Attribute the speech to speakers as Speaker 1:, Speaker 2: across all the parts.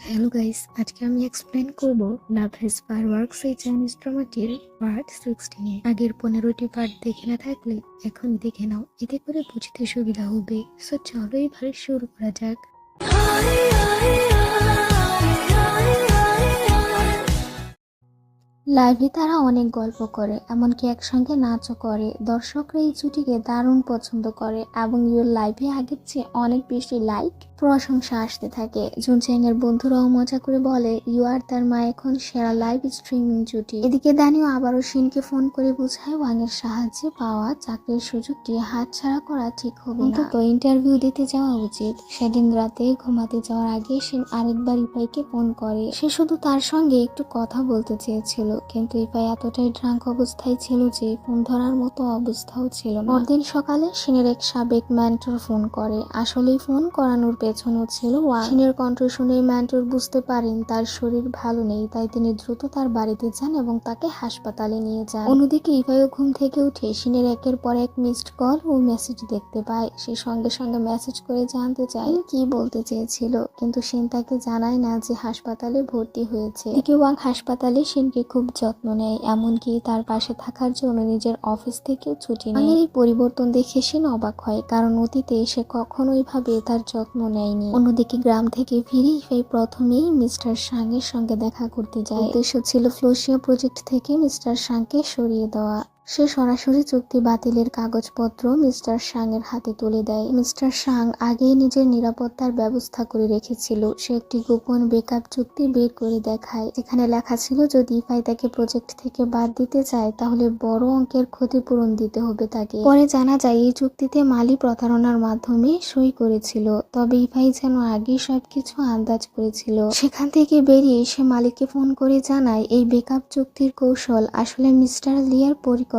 Speaker 1: Hello guys, আজকে আমি explain করব লাভ হ্যাজ ফায়ারওয়ার্কস এই চাইনিজ ড্রামাটির পার্ট 16 আগের 15টি পার্ট দেখে না থাকলে এখন দেখে নাও, এতে করে বুঝতে সুবিধা হবে। সো চলো এবার শুরু করা যাক। লাইভে তারা অনেক গল্প করে, এমনকি একসঙ্গে নাচও করে। দর্শকরা এই জুটিকে দারুণ পছন্দ করে এবং ইউর লাইভে আগের চেয়ে অনেক বেশি লাইক প্রশংসা আসতে থাকে। জুনচেং এর বন্ধুরাও মজা করে বলে ইউ আর তার মা এখন সেরা লাইভ স্ট্রিমিং জুটি। এদিকে দানিও আবারও শিনকে ফোন করে বুঝায় ওয়াং এর সাহায্যে পাওয়া চাকরির সুযোগটি হাতছাড়া করা ঠিক হবে না, তো ইন্টারভিউ দিতে যাওয়া উচিত। সেদিন রাতে ঘুমাতে যাওয়ার আগে শিন আরেকবার ইফাইকে ফোন করে। সে শুধু তার সঙ্গে একটু কথা বলতে চেয়েছিল, কিন্তু ইফাই এতটাই ড্রাঙ্ক অবস্থায় ছিল যে ফোন ধরার মতো অবস্থাও ছিল না। পরদিন সকালে শিনের এক সাবেক ম্যান্টর ফোন করে। আসলেই ফোন করানোর পেছনেও ছিল ওয়াং। শিনের কণ্ঠ শুনে ম্যান্টর বুঝতে পারেন তার শরীর ভালো নেই, তাই তিনি দ্রুত তার বাড়িতে যান এবং তাকে হাসপাতালে নিয়ে যান। অন্যদিকে ইফাইও ঘুম থেকে উঠে শিনের একের পর এক মিসড কল ও মেসেজ দেখতে পায়। সে সঙ্গে সঙ্গে মেসেজ করে জানতে চায় কি বলতে চেয়েছিল, কিন্তু শিন তাকে জানায় না যে হাসপাতালে ভর্তি হয়েছে। এদিকে ওয়াং হাসপাতালে শিনকে খুব যত্ন নেয়, এমনকি তার পাশে থাকার জন্য নিজের অফিস থেকেও ছুটি নেয়। এই পরিবর্তন দেখে শিন অবাক হয়, কারণ অতীতে সে কখনোই ভাবে তার যত্ন নেয়নি। অন্যদিকে গ্রাম থেকে ফিরে ইফাই প্রথমেই মিস্টার সাংয়ের সঙ্গে দেখা করতে যায়। উদ্দেশ্য ছিল ফ্লোসিয়া প্রজেক্ট থেকে মিস্টার সাংকে সরিয়ে দেওয়া। সে সরাসরি চুক্তি বাতিলের কাগজপত্র মিস্টার সাং এর হাতে তুলে দেয়। মিস্টার সাং আগেই নিজের নিরাপত্তার ব্যবস্থা করে রেখেছিল। সে একটি গোপন বেকআপ চুক্তি বের করে দেখায়, যেখানে লেখা ছিল যদি ইফাই তাকে প্রজেক্ট থেকে বাদ দিতে চায় তাহলে বড় অঙ্কের ক্ষতিপূরণ দিতে হবে তাকে। পরে জানা যায় এই চুক্তিতে মালি প্রতারণার মাধ্যমে সই করেছিল, তবে ইফাই যেন আগেই সবকিছু আন্দাজ করেছিল। সেখান থেকে বেরিয়ে সে মালিককে ফোন করে জানায় এই বেকআপ চুক্তির কৌশল আসলে মিস্টার লিয়ার পরিকল্পনা।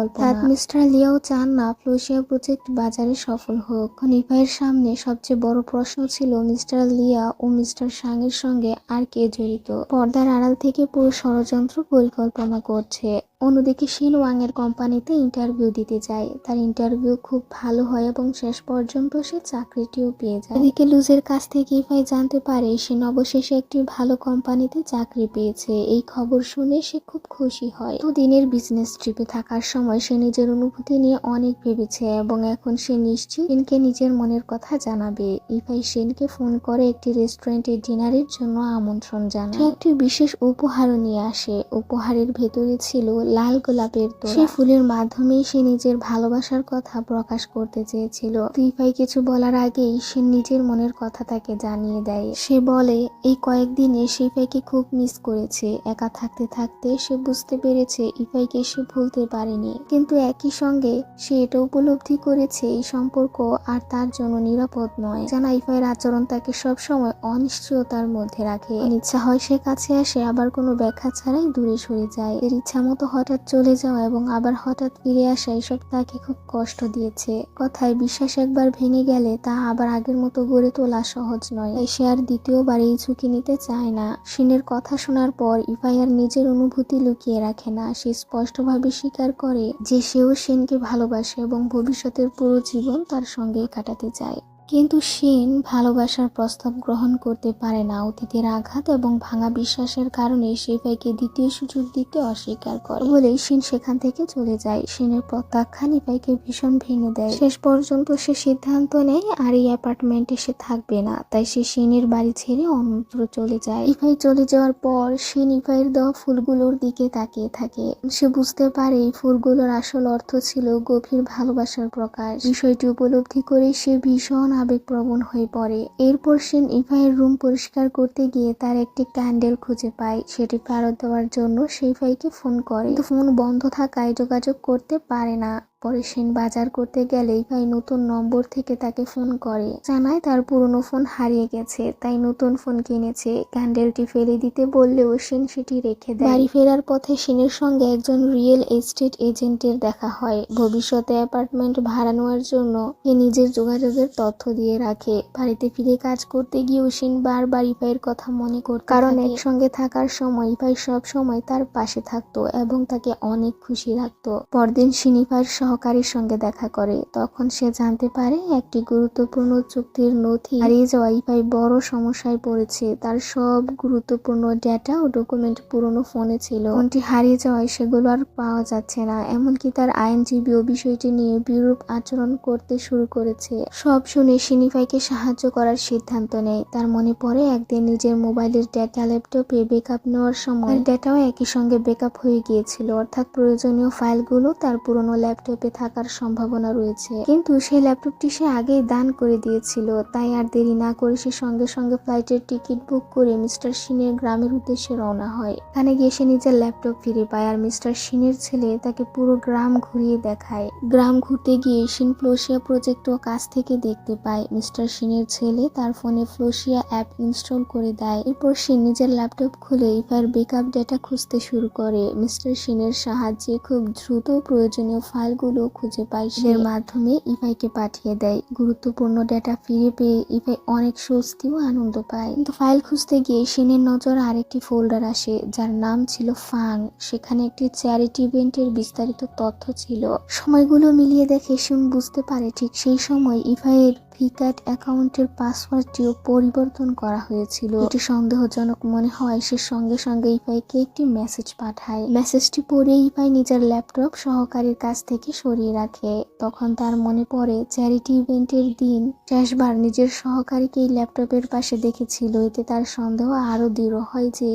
Speaker 1: মিস্টার লিয়াও চান না ফ্লোসিয়া প্রজেক্ট বাজারে সফল হোক। ইফাইয়ের সামনে সবচেয়ে বড় প্রশ্ন ছিল মিস্টার লিয়া ও মিস্টার সাং এর সঙ্গে আর কে জড়িত। পর্দার আড়াল থেকে পুরো ষড়যন্ত্র পরিকল্পনা করছে। অন্যদিকে শিন ওয়াং এর কোম্পানিতে ইন্টারভিউ দিতে যায়। তার ইন্টারভিউ খুব ভালো হয় এবং শেষ পর্যন্ত সে চাকরিটিও পেয়ে যায়। এদিকে লুজের কাছ থেকে ইফাই জানতে পারে শিন অবশেষে একটি ভালো কোম্পানিতে চাকরি পেয়েছে। এই খবর শুনে সে খুব খুশি হয়। তো দিনের বিজনেস ট্রিপে থাকার সময় সে নিজের অনুভূতি নিয়ে অনেক ভেবেছে এবং এখন সে নিশ্চিত শিনকে নিজের মনের কথা জানাবে। ইফাই শিনকে ফোন করে একটি রেস্টুরেন্টে ডিনারের জন্য আমন্ত্রণ জানায়। সে একটি বিশেষ উপহারও নিয়ে আসে। উপহারের ভেতরে ছিল লাল গোলাপের তোড়া। সেই ফুলের মাধ্যমেই সে নিজের ভালোবাসার কথা প্রকাশ করতে চেয়েছিল। ইফাই কিছু বলার আগেই সে নিজের মনের কথা তাকে জানিয়ে দেয়। সে বলে এই কয়েকদিনে সে ইফাইকে খুব মিস করেছে। একা থাকতে থাকতে সে বুঝতে পেরেছে ইফাইকে সে ভুলতে পারেনি, কিন্তু একই সঙ্গে সে এটা উপলব্ধি করেছে এই সম্পর্ক আর তার জন্য নিরাপদ নয়। যেন ইফাইয়ের আচরণ তাকে সবসময় অনিশ্চয়তার মধ্যে রাখে। ইচ্ছা হয় সে কাছে আসে, আবার কোনো ব্যাখ্যা ছাড়াই দূরে সরে যায়। এর ইচ্ছা মতো হঠাৎ চলে যাওয়া এবং আবার হঠাৎ ফিরে আসা এসব তাকে খুব কষ্ট দিয়েছে। কথায় বিশ্বাস একবার ভেঙে গেলে তা আবার আগের মতো গড়ে তোলা সহজ নয়, তাই সে আর দ্বিতীয়বার এই ঝুঁকি নিতে চায় না। শিনের কথা শোনার পর ইফাই আর নিজের অনুভূতি লুকিয়ে রাখে না। সে স্পষ্টভাবে স্বীকার করে যে সেও শিনকে ভালোবাসে এবং ভবিষ্যতের পুরো জীবন তার সঙ্গেই কাটাতে চায়। কিন্তু শিন ভালোবাসার প্রস্তাব গ্রহণ করতে পারে না। অতীতের আঘাত এবং ভাঙা বিশ্বাসের কারণে সে ইফাইকে দ্বিতীয় সুযোগ দিতে অস্বীকার করে বলে শিন সেখান থেকে চলে যায়। শিনের প্রত্যাখ্যান ইফাইকে ভীষণ ভেঙে দেয়। শেষ পর্যন্ত সে সিদ্ধান্ত নেয় আর এই অ্যাপার্টমেন্টে সে থাকবে না, তাই সে শিনের বাড়ি ছেড়ে অন্যত্র চলে যায়। ইফাই চলে যাওয়ার পর শিন ইফাইয়ের দেওয়া ফুলগুলোর দিকে তাকিয়ে থাকে। সে বুঝতে পারে এই ফুলগুলোর আসল অর্থ ছিল গভীর ভালোবাসার প্রকাশ। বিষয়টি উপলব্ধি করে সে ভীষণ আবেগপ্রবণ হয়ে পড়ে। এরপর শিন ইফাইয়ের রুম পরিষ্কার করতে গিয়ে তার একটি ক্যান্ডেল খুঁজে পায়। সেটি ফেরত দেওয়ার জন্য সে ইফাইকে ফোন করে, কিন্তু ফোন বন্ধ থাকায় যোগাযোগ করতে পারে না। পরে শিন বাজার করতে গেলে ইফাই নতুন নম্বর থেকে তাকে ফোন করে, জানায় তার পুরনো ফোন হারিয়ে গেছে, তাই নতুন ফোন কিনেছে। ক্যান্ডেলটি ফেলে দিতে বললেও শিন সেটি রেখে দেয়। বাড়ি ফেরার পথে শিনের সঙ্গে একজন রিয়েল এস্টেট এজেন্টের দেখা হয়। ভবিষ্যতে অ্যাপার্টমেন্ট ভাড়া নেওয়ার জন্য সে নিজের যোগাযোগের তথ্য দিয়ে রাখে। বাড়িতে ফিরে কাজ করতে গিয়েও শিন বারবার ইফাইয়ের কথা মনে করত, কারণ একসঙ্গে থাকার সময় ইফাই সব সময় তার পাশে থাকতো এবং তাকে অনেক খুশি রাখতো। পরদিন শিন ইফাইয়ের সহকারীর সঙ্গে দেখা করে। তখন সে জানতে পারে একটি গুরুত্বপূর্ণ চুক্তির নথি হারিয়ে যাওয়া ইফাই বড় সমস্যায় পড়েছে। তার সব গুরুত্বপূর্ণ ডেটা ও ডকুমেন্ট পুরনো ফোনে ছিল। ফোনটি হারিয়ে যাওয়ায় সেগুলো আর পাওয়া যাচ্ছে না। এমনকি তার আইনজীবীও বিষয়টি নিয়ে বিরূপ আচরণ করতে শুরু করেছে। সব শুনে শিন ইফাইকে সাহায্য করার সিদ্ধান্ত নেয়। তার মনে পড়ে একদিন নিজের মোবাইলের ডেটা ল্যাপটপে ব্যাকআপ নেওয়ার সময় ডেটাও একই সঙ্গে ব্যাকআপ হয়ে গিয়েছিল, অর্থাৎ প্রয়োজনীয় ফাইলগুলো তার পুরনো ল্যাপটপে থাকার সম্ভাবনা রয়েছে। কিন্তু সেই ল্যাপটপটি সে আগেই দান করে দিয়েছিল। তাই আর দেরি না করে সে সঙ্গে সঙ্গে ফ্লাইটের টিকিট বুক করে মিস্টার শিনের গ্রামের উদ্দেশ্যে রওনা হয়। এখানে গিয়ে সে নিজের ল্যাপটপ ফিরে পায় আর মিস্টার শিনের ছেলে তাকে পুরো গ্রাম ঘুরিয়ে দেখায়। গ্রাম ঘুরতে গিয়ে শিন ফ্লোসিয়া প্রজেক্টও কাছ থেকে দেখতে পায়। মিস্টার শিনের ছেলে তার ফোনে ফ্লোসিয়া অ্যাপ ইনস্টল করে দেয়। এরপর শিন নিজের ল্যাপটপ খুলে ইফাইয়ের ব্যাকআপ ডেটা খুঁজতে শুরু করে। মিস্টার শিনের সাহায্যে খুব দ্রুত প্রয়োজনীয় ফাইলগুলো খুঁজে পায়। এর মাধ্যমে ইফাইকে পাঠিয়ে দেয়। গুরুত্বপূর্ণ ডেটা ফিরে পেয়ে ইফাই অনেক স্বস্তি ও আনন্দ পায়। কিন্তু ফাইল খুঁজতে গিয়ে শিনের নজর আরেকটি ফোল্ডার আসে যার নাম ছিল ফাং। সেখানে একটি চ্যারিটি ইভেন্টের বিস্তারিত তথ্য ছিল। সময়গুলো মিলিয়ে দেখে শিন বুঝতে পারে ঠিক সেই সময় ইফাইয়ের ভিক্যাট অ্যাকাউন্টের পাসওয়ার্ডটিও পরিবর্তন করা হয়েছিল। এটি সন্দেহজনক মনে হয় সে সঙ্গে সঙ্গে ইফাইকে একটি মেসেজ পাঠায়। মেসেজটি পড়ে ইফাই নিজের ল্যাপটপ সহকারীর কাছ থেকে সরিয়ে রাখে। তখন তার মনে পড়ে চ্যারিটি ইভেন্টের দিন শেষবার নিজের সহকারীকে এই ল্যাপটপের পাশে দেখেছিল। এতে তার সন্দেহ আরো দৃঢ় হয় যে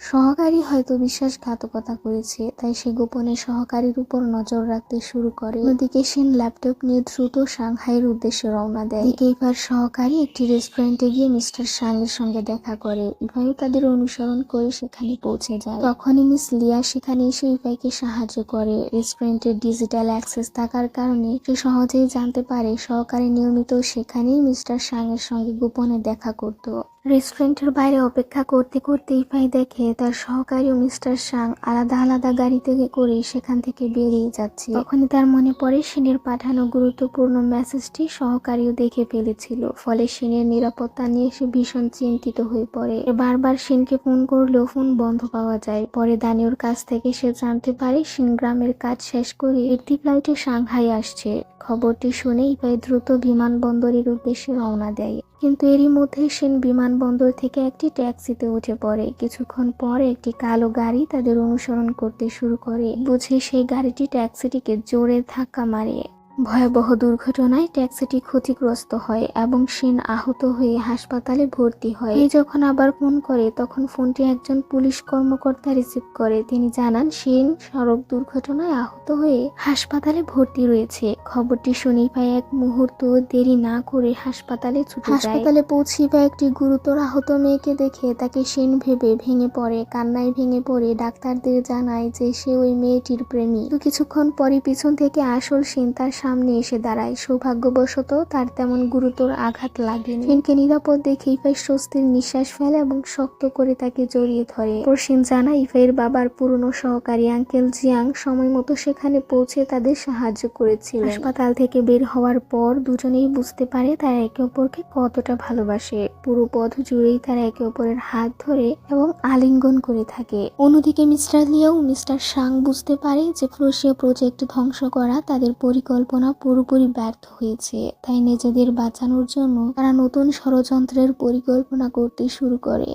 Speaker 1: সহকারী হয়তো বিশ্বাসঘাতকতা করেছে। তাই সে গোপনে সহকারীর উপর নজর রাখতে শুরু করে। অন্যদিকে শিন ল্যাপটপ নিয়ে দ্রুত সাংহাইয়ের উদ্দেশ্যে রওনা দেয়। এদিকে ইফার সহকারী একটি রেস্টুরেন্টে গিয়ে মিস্টার সাং এর সঙ্গে দেখা করে। ইফাইও তাদের অনুসরণ করে সেখানে পৌঁছে যায়। তখনই মিস লিয়া সেখানে এসে ইফাইকে সাহায্য করে। রেস্টুরেন্টের ডিজিটাল অ্যাক্সেস থাকার কারণে সে সহজেই জানতে পারে সহকারী নিয়মিত সেখানেই মিস্টার সাং এর সঙ্গে গোপনে দেখা করত। রেস্টুরেন্টের বাইরে অপেক্ষা করতে করতে ইফাই দেখে তার সহকারী ও মিস্টার সাং আলাদা আলাদা গাড়িতে করে সেখান থেকে বেরিয়ে যাচ্ছে। তখনই তার মনে পড়ে শিনের পাঠানো গুরুত্বপূর্ণ মেসেজটি সহকারীও দেখে ফেলেছিল। ফলে শিনের নিরাপত্তা নিয়ে সে ভীষণ চিন্তিত হয়ে পড়ে। বারবার শিনকে ফোন করলেও ফোন বন্ধ পাওয়া যায়। পরে দানিওর কাছ থেকে সে জানতে পারে শিন গ্রামের কাজ শেষ করে ফিরতি ফ্লাইটে সাংহাই আসছে। খবরটি শুনে ইফাই দ্রুত বিমানবন্দরের উদ্দেশ্যে রওনা দেয়। কিন্তু এরই মধ্যে শিন বিমানবন্দর থেকে একটি ট্যাক্সিতে উঠে পড়ে। কিছুক্ষণ পর একটি কালো গাড়ি তাদের অনুসরণ করতে শুরু করে। বুঝে সেই গাড়িটি ট্যাক্সিটিকে জোরে ধাক্কা মারে। ভয়াবহ দুর্ঘটনায় ট্যাক্সিটি ক্ষতিগ্রস্ত হয় এবং শিন আহত হয়ে হাসপাতালে ভর্তি হয়। এই যখন আবার ফোন করে তখন ফোনটি একজন পুলিশ কর্মকর্তা রিসিভ করে। তিনি জানান শিন সড়ক দুর্ঘটনায় আহত হয়ে হাসপাতালে ভর্তি রয়েছে। খবরটি শুনে ইফাই এক মুহূর্ত দেরি না করে হাসপাতালে ছুটে যায়। হাসপাতালে পৌঁছে ইফাই একটি গুরুতর আহত মেয়েকে দেখে তাকে শিন ভেবে ভেঙে পড়ে। কান্নায় ভেঙে পড়ে ডাক্তারদের জানায় যে সে ওই মেয়েটির প্রেমী। কিছুক্ষণ পরে পিছন থেকে আসল শিন তার সামনে এসে দাঁড়ায়। সৌভাগ্যবশত তার তেমন গুরুতর আঘাত লাগেনি। শিনকে নিরাপদ দেখে ইফাই স্বস্তির নিঃশ্বাস ফেলে এবং শক্ত করে তাকে জড়িয়ে ধরে। শিন জানায় ইফাইয়ের বাবার পুরনো সহকারী আঙ্কেল জিয়াং সময় মতো সেখানে পৌঁছে তাদের সাহায্য করেছিল। হাসপাতাল থেকে বের হওয়ার পর দুজনেই বুঝতে পারে তারা একে অপরকে কতটা ভালোবাসে। পুরো পথ জুড়েই তারা একে অপরের হাত ধরে এবং আলিঙ্গন করে থাকে। অন্যদিকে মিস্টার লিয়া ও মিস্টার সাং বুঝতে পারে যে ফ্লোসিয়া প্রজেক্ট ধ্বংস করা তাদের পরিকল্পনা পুরোপুরি ব্যর্থ হয়েছে। তাই নিজেদের বাঁচানোর জন্য তারা নতুন ষড়যন্ত্রের পরিকল্পনা করতে শুরু করে।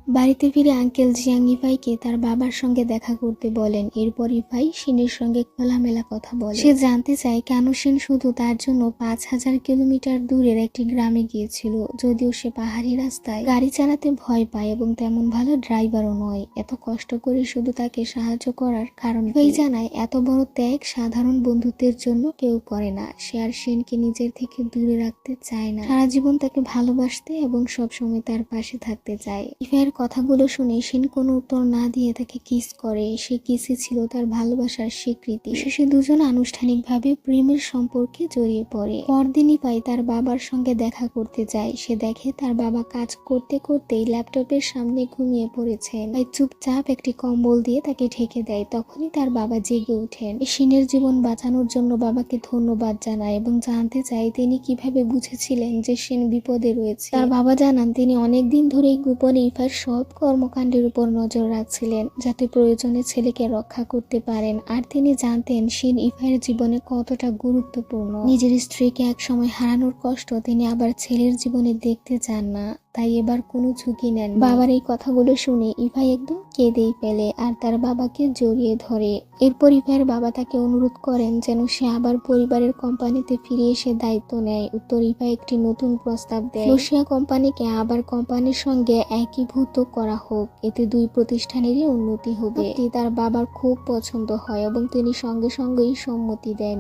Speaker 1: বাড়িতে ফিরে আঙ্কেল জিয়াং ইফাইকে তার বাবার সঙ্গে দেখা করতে বলেন। এরপর ইফাই শিনের সঙ্গে খোলামেলা কথা বলে। সে জানতে চায় কেন শিন শুধু তার জন্য 5000 কিলোমিটার দূরের একটি গ্রামে গিয়েছিল, যদিও সে পাহাড়ি রাস্তায় গাড়ি চালাতে ভয় পায় এবং তেমন ভালো ড্রাইভারও নয়। এত কষ্ট করে শুধু তাকে সাহায্য করার কারণ ইফাই জানায় এত বড় ত্যাগ সাধারণ বন্ধুত্বের জন্য কেউ করে না। সে আর শিনকে নিজের থেকে দূরে রাখতে চায় না, সারা জীবন তাকে ভালোবাসতে এবং সবসময় তার পাশে থাকতে চায়। ইফাইয়ের কথাগুলো শুনে শিন কোনো উত্তর না দিয়ে তাকে কিস করে। সে কিসই ছিল তার ভালোবাসার স্বীকৃতি। শেষে দুজন আনুষ্ঠানিকভাবে প্রেমের সম্পর্কে জড়িয়ে পড়ে। পরদিন ইফাই তার বাবার সঙ্গে দেখা করতে যায়। সে দেখে তার বাবা কাজ করতে করতেই ল্যাপটপের সামনে ঘুমিয়ে পড়েছেন। তাই চুপচাপ একটি কম্বল দিয়ে তাকে ঢেকে দেয়। তখনই তার বাবা জেগে ওঠেন। শিনের জীবন বাঁচানোর জন্য বাবাকে ধন্যবাদ জানায় এবং জানতে চায় তিনি কিভাবে বুঝেছিলেন যে শিন বিপদে রয়েছে। তার বাবা জানান তিনি অনেকদিন ধরেই গোপনে ইফার সব কর্মকাণ্ডের উপর নজর রাখছিলেন যাতে প্রয়োজনে ছেলেকে রক্ষা করতে পারেন। আর তিনি জানতেন শিন ইভাইয়ের জীবনে কতটা গুরুত্বপূর্ণ। নিজের স্ত্রীকে একসময় হারানোর কষ্ট তিনি আবার ছেলের জীবনে দেখতে চান না, তাই এবার কোনো ঝুঁকি নেন। বাবার এই কথাগুলো শুনে ইভাই একদম কেঁদেই ফেলে আর তার বাবাকে জড়িয়ে ধরে। এরপর ইভাইয়ের বাবা তাকে অনুরোধ করেন যেন সে আবার পরিবারের কোম্পানিতে ফিরে এসে দায়িত্ব নেয়। উত্তর ইভাই একটি নতুন প্রস্তাব দেয়, ফ্লুসিয়া কোম্পানিকে আবার কোম্পানির সঙ্গে একীভূত করা হোক, এতে দুই প্রতিষ্ঠানেরই উন্নতি হবে। তার বাবার খুব পছন্দ হয় এবং তিনি সঙ্গে সঙ্গেই সম্মতি দেন।